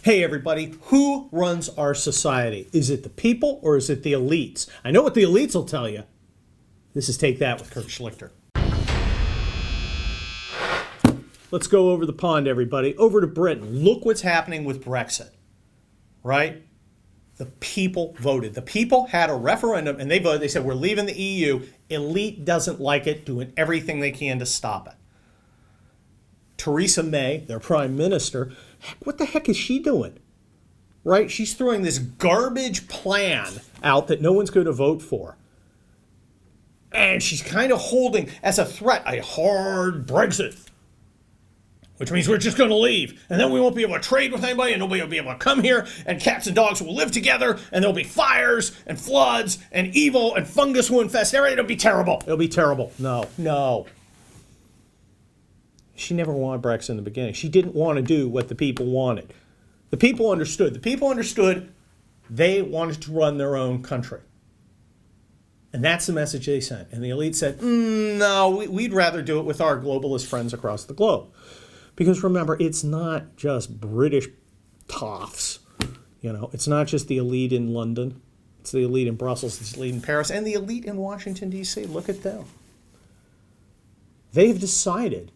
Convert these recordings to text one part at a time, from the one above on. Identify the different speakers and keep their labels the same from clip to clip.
Speaker 1: Hey everybody, who runs our society? Is it the people or is it the elites? I know what the elites will tell you. This is Take That with Kurt Schlichter. Let's go over the pond, everybody. Over to Britain. Look what's happening with Brexit, right? The people voted. The people had a referendum and they voted. They said, we're leaving the EU. Elite doesn't like it, doing everything they can to stop it. Theresa May, their prime minister, what the heck is she doing? Right? She's throwing this garbage plan out that no one's going to vote for. And she's kind of holding as a threat a hard Brexit, which means we're just going to leave. And then we won't be able to trade with anybody and nobody will be able to come here and cats and dogs will live together and there'll be fires and floods and evil and fungus will infest everything. It'll be terrible. It'll be terrible. No. She never wanted Brexit in the beginning. She didn't want to do what the people wanted. The people understood. The people understood they wanted to run their own country. And that's the message they sent. And the elite said, no, we'd rather do it with our globalist friends across the globe. Because remember, it's not just British toffs. You know, it's not just the elite in London. It's the elite in Brussels, it's the elite in Paris, and the elite in Washington, D.C. Look at them. They've decided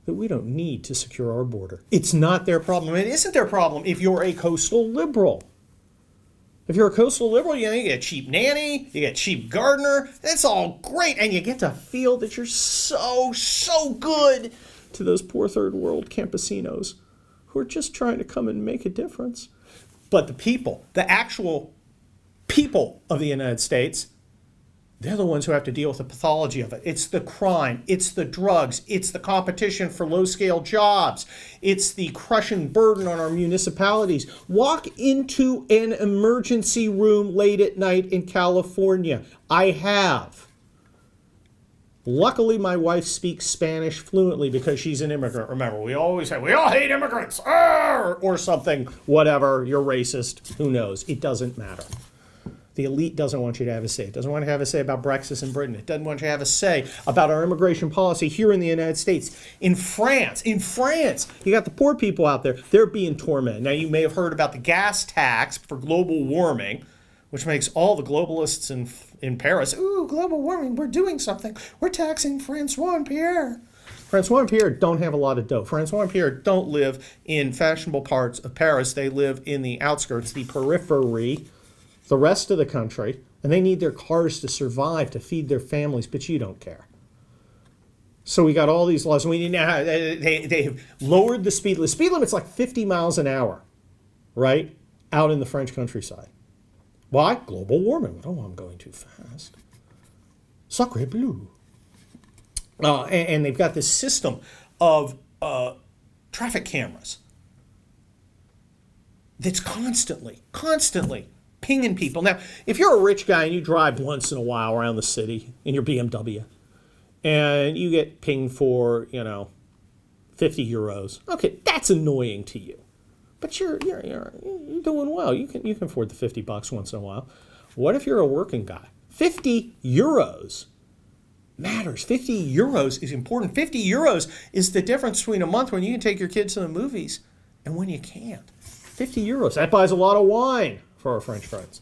Speaker 1: that we don't need to secure our border. It's not their problem. It isn't their problem if you're a coastal liberal. If you're a coastal liberal, you get cheap nanny, you get cheap gardener. That's all great. And you get to feel that you're so good to those poor third world campesinos who are just trying to come and make a difference. But the people, the actual people of the United States, they're the ones who have to deal with the pathology of it. It's the crime, it's the drugs, it's the competition for low-scale jobs, it's the crushing burden on our municipalities. Walk into an emergency room late at night in California. I have. Luckily, my wife speaks Spanish fluently because she's an immigrant. Remember, we always say, we all hate immigrants, or something, whatever, you're racist, who knows, it doesn't matter. The elite doesn't want you to have a say. It doesn't want to have a say about Brexit in Britain. It doesn't want you to have a say about our immigration policy here in the United States. In France, you got the poor people out there. They're being tormented. Now, you may have heard about the gas tax for global warming, which makes all the globalists in Paris, ooh, global warming, we're doing something. We're taxing Francois and Pierre. Francois and Pierre don't have a lot of dough. Francois and Pierre don't live in fashionable parts of Paris. They live in the outskirts, the periphery, the rest of the country, and they need their cars to survive, to feed their families, but you don't care. So we got all these laws, and they have lowered the speed limit. The speed limit's like 50 miles an hour, right, out in the French countryside. Why? Global warming. Oh, I'm going too fast. Sacre bleu. And they've got this system of traffic cameras that's constantly pinging people. Now, if you're a rich guy and you drive once in a while around the city in your BMW and you get pinged for, 50 euros, okay, that's annoying to you. But you're doing well. You can afford the $50 once in a while. What if you're a working guy? 50 euros matters. 50 euros is important. 50 euros is the difference between a month when you can take your kids to the movies and when you can't. 50 euros. That buys a lot of wine for our French friends.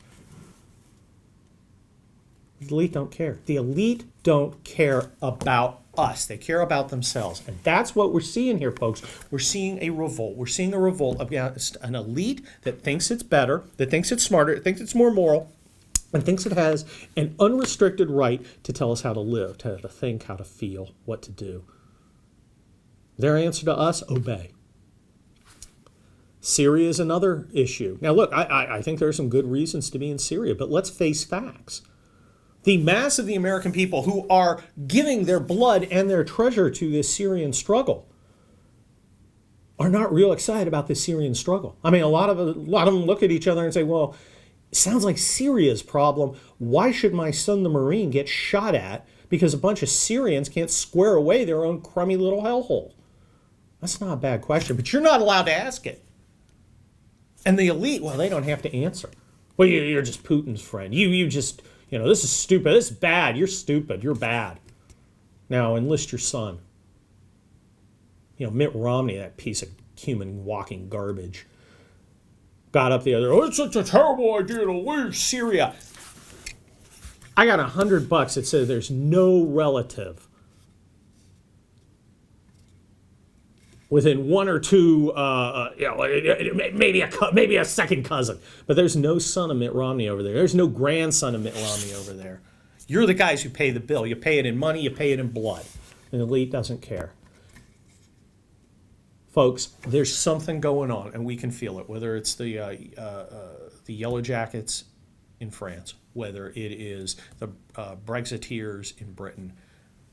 Speaker 1: The elite don't care. The elite don't care about us. They care about themselves. And that's what we're seeing here, folks. We're seeing a revolt. We're seeing a revolt against an elite that thinks it's better, that thinks it's smarter, that thinks it's more moral, and thinks it has an unrestricted right to tell us how to live, how to think, how to feel, what to do. Their answer to us, obey. Syria is another issue. Now, look, I think there are some good reasons to be in Syria, but let's face facts. The mass of the American people who are giving their blood and their treasure to this Syrian struggle are not real excited about this Syrian struggle. I mean, a lot of them look at each other and say, well, it sounds like Syria's problem. Why should my son, the Marine, get shot at because a bunch of Syrians can't square away their own crummy little hellhole? That's not a bad question, but you're not allowed to ask it. And the elite, well, they don't have to answer. Well, you're just Putin's friend. You just, this is stupid. This is bad. You're stupid. You're bad. Now enlist your son. Mitt Romney, that piece of human walking garbage. Got up the other, it's such a terrible idea to leave Syria. I got $100 that said there's no relative within one or two, maybe a second cousin, but there's no son of Mitt Romney over there. There's no grandson of Mitt Romney over there. You're the guys who pay the bill. You pay it in money, you pay it in blood. And the elite doesn't care. Folks, there's something going on, and we can feel it, whether it's the Yellow Jackets in France, whether it is the Brexiteers in Britain,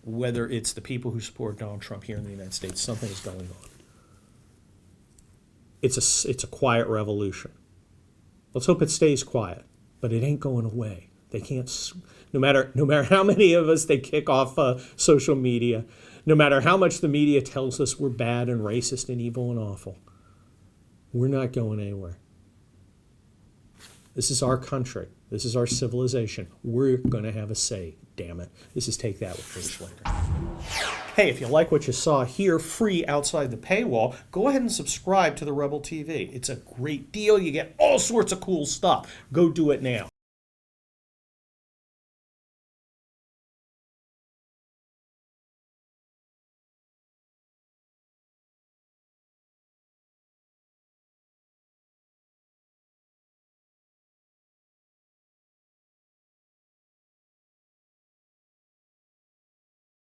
Speaker 1: whether it's the people who support Donald Trump here in the United States. Something is going on. It's a quiet revolution. Let's hope it stays quiet, but it ain't going away. They can't, no matter how many of us they kick off social media, no matter how much the media tells us we're bad and racist and evil and awful, we're not going anywhere. This is our country. This is our civilization. We're going to have a say, damn it. This is Take That with Schlichter. Hey, if you like what you saw here, free outside the paywall, go ahead and subscribe to the Rebel TV. It's a great deal. You get all sorts of cool stuff. Go do it now.